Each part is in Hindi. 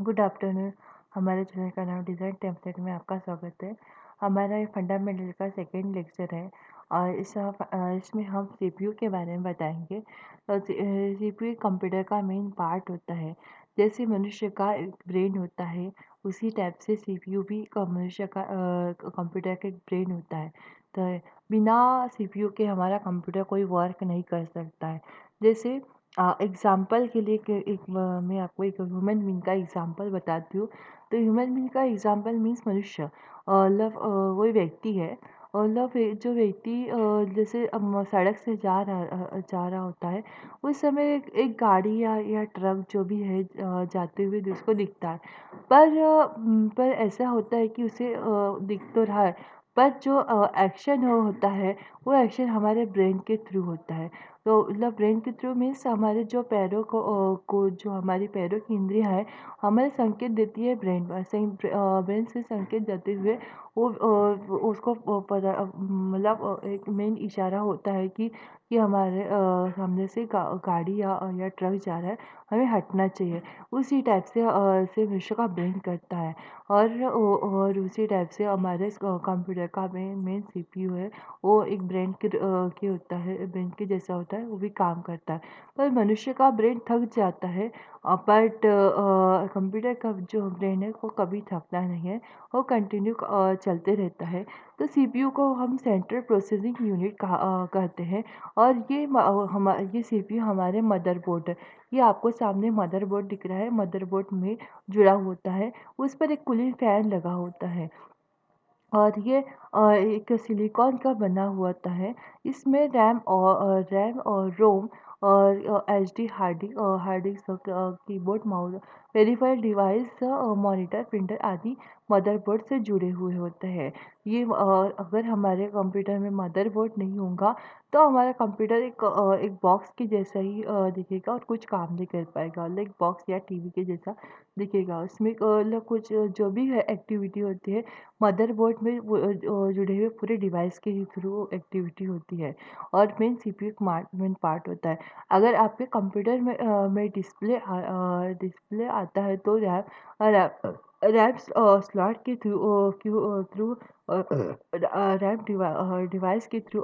Good afternoon. हमारे चैनल का नाम डिज़ाइन टेम्पलेट में आपका स्वागत है। हमारा ये फंडामेंटल का सेकेंड लेक्चर है और इसमें हम सीपीयू के बारे में बताएंगे। तो सीपीयू कंप्यूटर का मेन पार्ट होता है। जैसे मनुष्य का एक ब्रेन होता है, उसी टाइप से सीपीयू भी मनुष्य का कंप्यूटर का एक ब्रेन होता है। तो बिना सीपीयू के हमारा कंप्यूटर कोई वर्क नहीं कर सकता है। जैसे एग्ज़ाम्पल के लिए मैं आपको एक ह्यूमन बीइंग का एग्ज़ाम्पल बताती हूँ। तो ह्यूमन बीइंग का एग्ज़ाम्पल मीन्स मनुष्य, वही व्यक्ति है। और जो व्यक्ति जैसे सड़क से जा रहा होता है, उस समय एक गाड़ी या ट्रक जो भी है जाते हुए उसको दिखता है। पर ऐसा होता है कि उसे दिख तो रहा है, पर जो एक्शन होता है, वो एक्शन हमारे ब्रेन के थ्रू होता है। तो मतलब ब्रेन के थ्रू मीन्स हमारे जो पैरों को जो हमारी पैरों की इंद्रियां है, हमें संकेत देती है ब्रेन से संकेत देते हुए उसको मतलब एक मेन इशारा होता है कि हमारे सामने से गाड़ी या ट्रक जा रहा है, हमें हटना चाहिए। उसी टाइप से मनुष्य का ब्रेन करता है। और उसी टाइप से हमारे कंप्यूटर का मेन सीपीयू है, वो एक के होता है, ब्रेन के जैसा होता है, वो भी काम करता है। पर मनुष्य का ब्रेन थक जाता है, बट कंप्यूटर का जो ब्रेन है वो कभी थकता नहीं है, वो कंटिन्यू चलते रहता है। तो सीपीयू को हम सेंट्रल प्रोसेसिंग यूनिट कहते हैं। और ये सीपीयू हमारे मदरबोर्ड है। ये आपको सामने मदरबोर्ड दिख रहा है, मदरबोर्ड में जुड़ा होता है, उस पर एक कूलिंग फैन लगा होता है। और ये एक सिलिकॉन का बना होता है। इसमें रैम और रोम और HD hard disk, keyboard, mouse, verified device, monitor, printer आदि मदरबोर्ड से जुड़े हुए होते हैं। अगर हमारे कंप्यूटर में मदरबोर्ड नहीं होगा, तो हमारा कंप्यूटर एक बॉक्स के जैसा ही दिखेगा और कुछ काम नहीं कर पाएगा, लाइक बॉक्स या टीवी के जैसा दिखेगा। उसमें मतलब कुछ जो भी है एक्टिविटी होती है, मदरबोर्ड में वो जुड़े हुए पूरे डिवाइस के ही थ्रू एक्टिविटी होती है। और मेन सीपीयू मेन पार्ट होता है। अगर आपके कंप्यूटर में डिस्प्ले आता है, तो रैम रैम स्लॉट के थ्रू रैम डिवाइस के थ्रू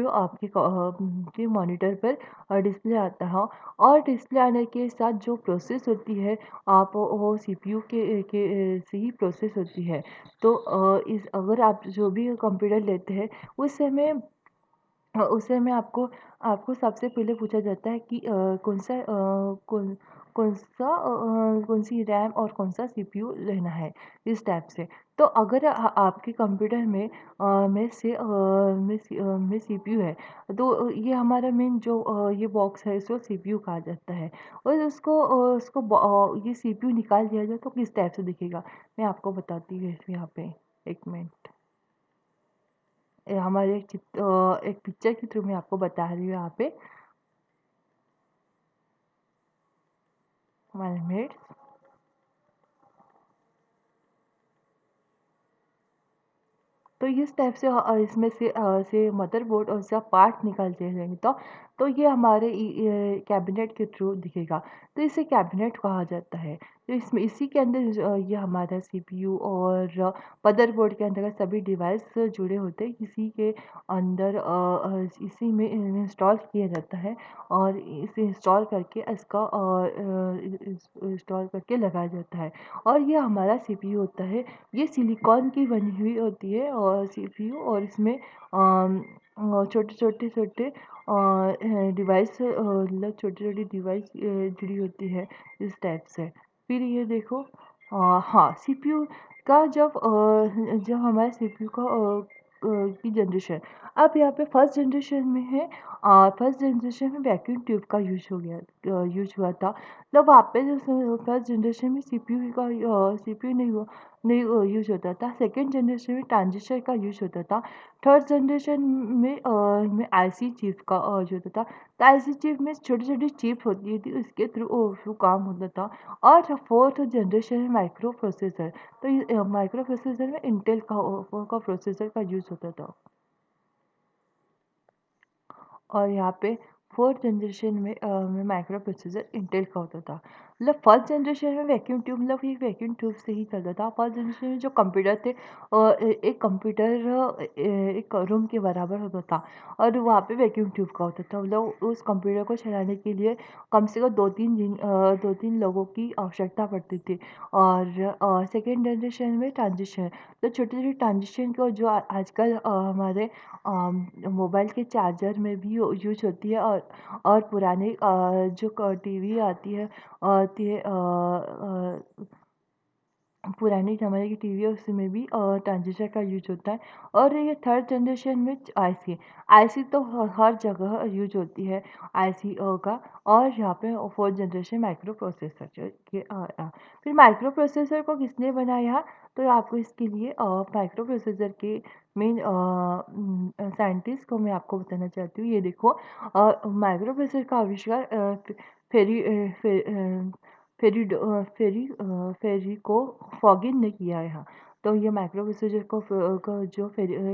आपके के मॉनिटर पर डिस्प्ले आता है। और डिस्प्ले आने के साथ जो प्रोसेस होती है, आप वो सीपीयू से ही प्रोसेस होती है। तो इस अगर आप जो भी कंप्यूटर लेते हैं, उस समय आपको आपको सबसे पहले पूछा जाता है कि कौन सी रैम और कौन सा सीपीयू लेना है, इस टाइप से। तो अगर आपके कंप्यूटर में सीपीयू है, तो ये हमारा मेन जो ये बॉक्स है, इसको सीपीयू कहा जाता है। और ये सीपीयू निकाल दिया जाए तो किस टाइप से दिखेगा, मैं आपको बताती हूँ यहाँ पे। एक मिनट। हमारे एक पिक्चर के थ्रू मैं आपको बता रही हूँ यहाँ पे। 1 मिनट। तो इस टाइप से इसमें से मदरबोर्ड और इसका पार्ट निकाल दिए जाएंगे, तो ये हमारे कैबिनेट के थ्रू दिखेगा। तो इसे कैबिनेट कहा जाता है। तो इसमें इसी के अंदर ये हमारा सीपीयू और मदरबोर्ड के अंदर सभी डिवाइस जुड़े होते हैं। इसी के अंदर इसी में इंस्टॉल किया जाता है। और इसे इंस्टॉल करके इंस्टॉल करके लगाया जाता है। और ये हमारा सीपीयू होता है। ये सिलिकॉन की बनी हुई होती है और सीपीयू, और इसमें छोटे-छोटे डिवाइस, मतलब छोटी-छोटी डिवाइस जुड़ी होती है, इस टाइप से। फिर ये देखो, हाँ, सीपीयू का जब हमारे सीपीयू की जनरेशन, अब यहाँ पे फर्स्ट जनरेशन में है। फर्स्ट जनरेशन में वैक्यूम ट्यूब का यूज हुआ था। मतलब वहाँ पे जो फर्स्ट जनरेशन में सीपीयू नहीं यूज होता था। सेकंड जनरेशन में ट्रांजिस्टर का यूज होता था। थर्ड जनरेशन में आईसी चिप का यूज होता था। तो आईसी चिप में छोटी छोटी चिप होती थी, उसके थ्रू काम होता था। और फोर्थ जनरेशन में माइक्रो प्रोसेसर। तो माइक्रो प्रोसेसर में इंटेल का प्रोसेसर का यूज होता था। और यहाँ पे फोर्थ जनरेशन में माइक्रो प्रोसेसर इंटेल का होता था। मतलब फर्स्ट जनरेशन में वैक्यूम ट्यूब, मतलब ये वैक्यूम ट्यूब से ही चलता था। फर्स्ट जनरेशन में जो कंप्यूटर थे, एक कंप्यूटर एक रूम के बराबर होता था और वहाँ पे वैक्यूम ट्यूब का होता था। मतलब उस कंप्यूटर को चलाने के लिए कम से कम 2-3 लोगों की आवश्यकता पड़ती थी। और सेकेंड जनरेशन में ट्रांजिशन, तो छोटे छोटे ट्रांजिशन को जो आजकल हमारे मोबाइल के चार्जर में भी यूज होती है। और पुराने जो टीवी आती है पुराने ज़माने की टीवी है उसमें भी ट्रांजिस्टर का यूज होता है। और ये थर्ड जनरेशन में आईसी, आईसी तो हर जगह यूज होती है आईसी का। और यहाँ पे फोर्थ जनरेशन माइक्रो प्रोसेसर फिर माइक्रो प्रोसेसर को किसने बनाया, तो आपको इसके लिए माइक्रो प्रोसेसर के मेन साइंटिस्ट को मैं आपको बताना चाहती हूँ। ये देखो, माइक्रो प्रोसेसर का आविष्कार फेरी फेरिको फॉगिन ने किया है। हाँ, तो ये माइक्रो प्रोसेसर जो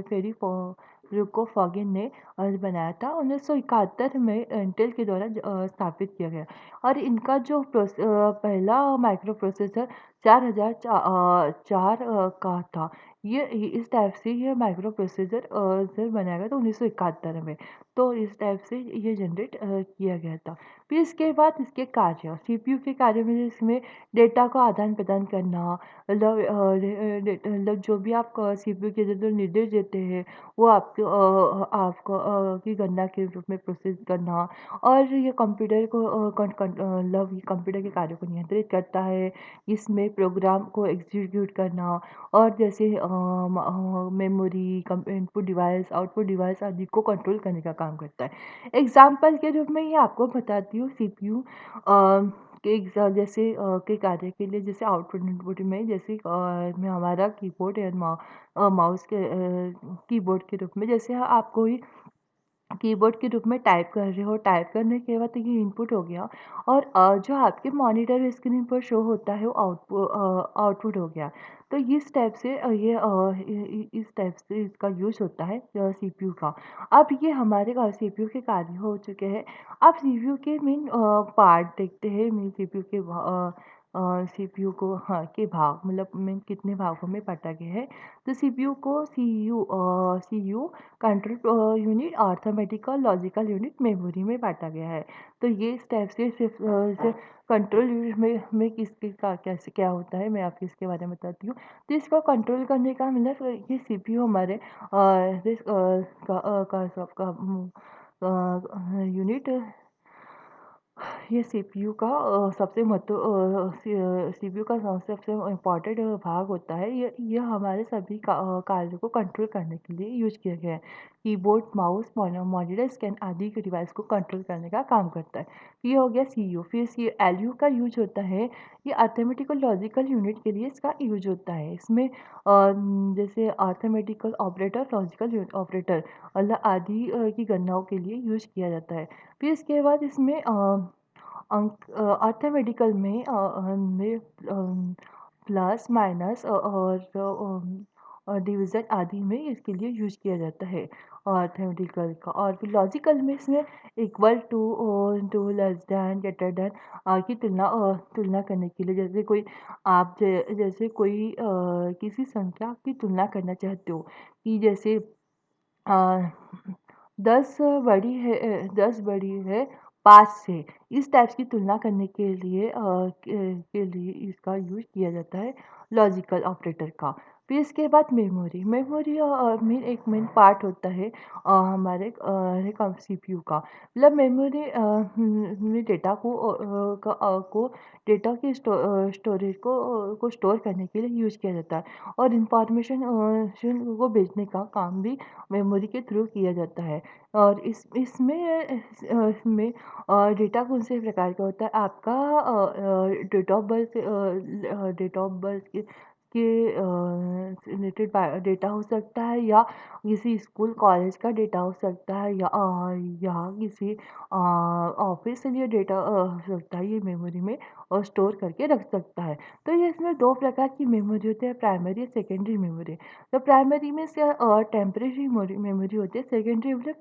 फेरिको फॉगिन ने बनाया था 1971 में इंटेल के द्वारा स्थापित किया गया। और इनका जो पहला माइक्रो प्रोसेसर 4004 का था। इस टाइप से ये माइक्रो प्रोसेसर बनाया गया था 1971 में। तो इस टाइप से ये जनरेट किया गया था। फिर इसके बाद इसके कार्य, सीपीयू के कार्य में इसमें डेटा का आदान-प्रदान करना, मतलब जो भी आप सीपीयू के जो निर्देश देते हैं, वो आपको की गणना के रूप में प्रोसेस करना। और ये कंप्यूटर को मतलब ये कंप्यूटर के कार्यों को नियंत्रित करता है। इसमें प्रोग्राम को एग्जीक्यूट करना और जैसे memory, input device, output device आदि को कंट्रोल करने का काम करता है। एग्जाम्पल के रूप में ये आपको बताती हूँ सीपीयू के जैसे के कार्य के लिए, जैसे आउटपुट इनपुट में जैसे में हमारा कीबोर्ड या माउस के कीबोर्ड के रूप में, जैसे आप कोई कीबोर्ड के रूप में टाइप कर रहे हो, टाइप करने के बाद ये इनपुट हो गया। और जो आपके मॉनिटर स्क्रीन पर शो होता है वो आउटपुट हो गया। तो इस टाइप से इस टाइप से इसका यूज होता है सीपीयू का। अब ये हमारे सीपीयू के कार्य हो चुके हैं। अब सीपीयू के मेन पार्ट देखते हैं। मेन सीपीयू को, हाँ, के भाग, मतलब मेन कितने भागों में बांटा गया है। तो सीपीयू को CU control unit, arithmetical, logical unit, memory में बांटा गया है। तो ये इस टाइप से सिर्फ कंट्रोल यूनिट में किसके का कैसे क्या होता है, मैं आपको इसके बारे में बताती हूँ। तो इसको कंट्रोल करने का मतलब ये सीपीयू हमारे यूनिट, ये सीपीयू का सबसे सीपीयू का सबसे इम्पोर्टेंट भाग होता है। ये हमारे सभी कार्यों को कंट्रोल करने के लिए यूज किया गया है। कीबोर्ड, माउस, मॉनिटर, स्कैन आदि के डिवाइस को कंट्रोल करने का काम करता है। ये हो गया सीयू। फिर सी एलयू का यूज होता है। ये अर्थमेटिकल लॉजिकल यूनिट के लिए इसका यूज होता है। इसमें जैसे अर्थमेटिकल ऑपरेटर, लॉजिकल ऑपरेटर मतलब आदि की गणनाओं के लिए यूज किया जाता है। फिर इसके बाद इसमें अर्थमेटिकल में प्लस माइनस और डिवीज़न आदि में इसके लिए यूज किया जाता है अर्थमेटिकल का। और फिर लॉजिकल में इसमें equal to, less than, greater than की तुलना करने के लिए, जैसे कोई आप जैसे कोई किसी संख्या की तुलना करना चाहते हो कि जैसे अ, 10 बड़ी है, 10 बड़ी है 5 से। इस टाइप की तुलना करने के लिए इसका यूज़ किया जाता है लॉजिकल ऑपरेटर का। फिर इसके बाद मेमोरी, मेमोरी मेन एक मेन पार्ट होता है हमारे सीपीयू का। मतलब मेमोरी में डेटा को डेटा की स्टोरेज को स्टोर करने के लिए यूज़ किया जाता है। और इंफॉर्मेशन को भेजने का काम भी मेमोरी के थ्रू किया जाता है। और इसमें डेटा कौन से प्रकार का होता है, आपका डेट ऑफ बर्थ के रिलेटेड डेटा हो सकता है, या किसी स्कूल कॉलेज का डेटा हो सकता है, या किसी ऑफिस से ये डेटा हो सकता है, ये मेमोरी में स्टोर करके रख सकता है। तो ये इसमें 2 प्रकार की मेमोरी होती है, प्राइमरी और सेकेंडरी मेमोरी। तो प्राइमरी में से टेम्परेरी मेमोरी होती है, सेकेंडरी में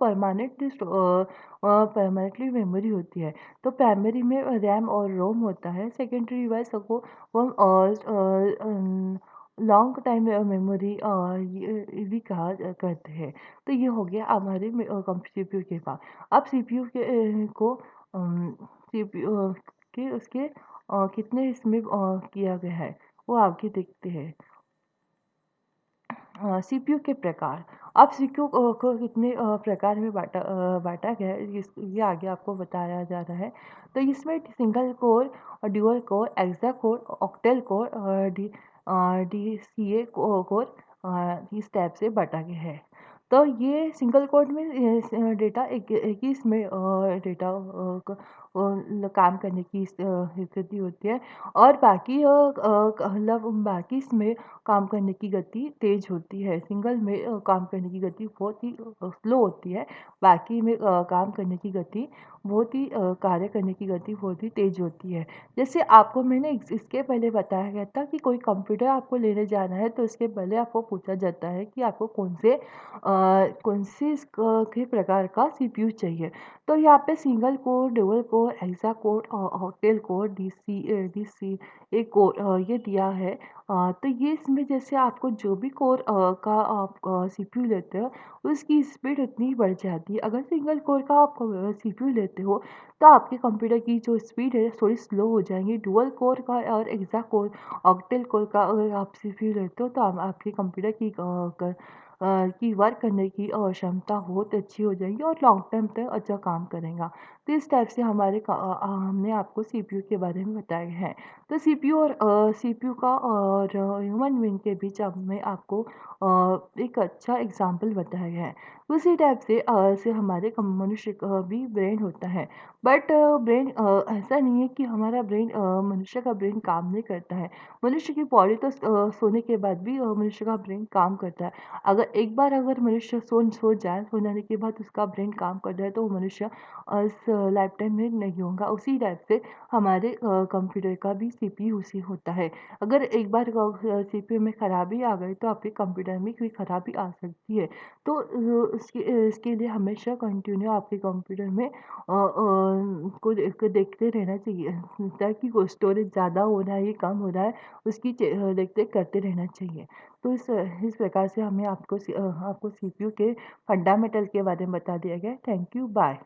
परमानेंटली मेमोरी होती है। तो प्राइमरी में रैम और रोम होता है, सेकेंडरी डिवाइस को हम लॉन्ग टाइम मेमोरी ये भी कहा करते हैं। तो ये हो गया हमारे सीपीयू के पास। अब सीपीयू को सीपीयू के उसके कितने इसमें किया गया है, वो आगे देखते हैं। सीपीयू के प्रकार। अब सीपीयू को कितने प्रकार में बाँटा गया है, ये आगे आपको बताया जा रहा है। तो इसमें सिंगल कोर और dual core, hexa core, octal core DCA core इस टाइप से बाँटा गया है। तो ये सिंगल कोर में डेटा एक एक ही इसमें डेटा काम करने की स्थिति होती है, और बाकी मतलब बाकी इसमें काम करने की गति तेज़ होती है। सिंगल में काम करने की गति बहुत ही स्लो होती है। बाकी में काम करने की गति बहुत ही कार्य करने की गति बहुत ही तेज़ होती है। जैसे आपको मैंने इसके पहले बताया गया था कि कोई कंप्यूटर आपको लेने जाना है, तो इसके पहले आपको पूछा जाता है कि आपको कौन से के प्रकार का सीपीयू चाहिए। तो यहाँ पे single core, dual core, hexa core, octal core, deca core ये दिया है। तो ये इसमें जैसे आपको जो भी कोर का आप सीपीयू लेते हो, उसकी स्पीड उतनी ही बढ़ जाती है। अगर सिंगल कोर का आप सीपीयू लेते हो, तो आपके कंप्यूटर की जो स्पीड है थोड़ी स्लो हो जाएगी। डुअल कोर का और हेक्सा कोर, ऑक्टल कोर का अगर आप सीपीयू लेते हो, तो आपके कंप्यूटर की वर्क करने की क्षमता बहुत अच्छी हो जाएगी और लॉन्ग टर्म तक अच्छा काम करेगा। तो इस टाइप से हमने आपको सीपीयू के बारे में बताया है। तो सीपीयू का और ह्यूमन बीइंग के बीच अब मैं आपको एक अच्छा एग्जांपल बताया गया है। उसी टाइप से हमारे मनुष्य का भी ब्रेन होता है। बट ब्रेन ऐसा नहीं है कि हमारा ब्रेन मनुष्य का ब्रेन काम नहीं करता है। मनुष्य की बॉडी तो सोने के बाद भी मनुष्य का ब्रेन काम करता है। अगर मनुष्य सो जाए, सो जाने के बाद उसका ब्रेन काम कर रहा है, तो वो मनुष्य इस लाइफ टाइम में नहीं होगा। उसी टाइप से हमारे कंप्यूटर का भी सीपीयू उसी होता है। अगर एक बार सीपीयू में खराबी आ गई, तो आपके कंप्यूटर में भी खराबी आ सकती है। तो इसके लिए हमेशा कंटिन्यू आपके कंप्यूटर में को देखते रहना चाहिए, ताकि वो स्टोरेज ज़्यादा हो रहा है या कम हो रहा है, उसकी देख-रेख करते रहना चाहिए। तो इस प्रकार से हमें आपको सीपीयू के फंडामेंटल के बारे में बता दिया गया है। Thank you, bye.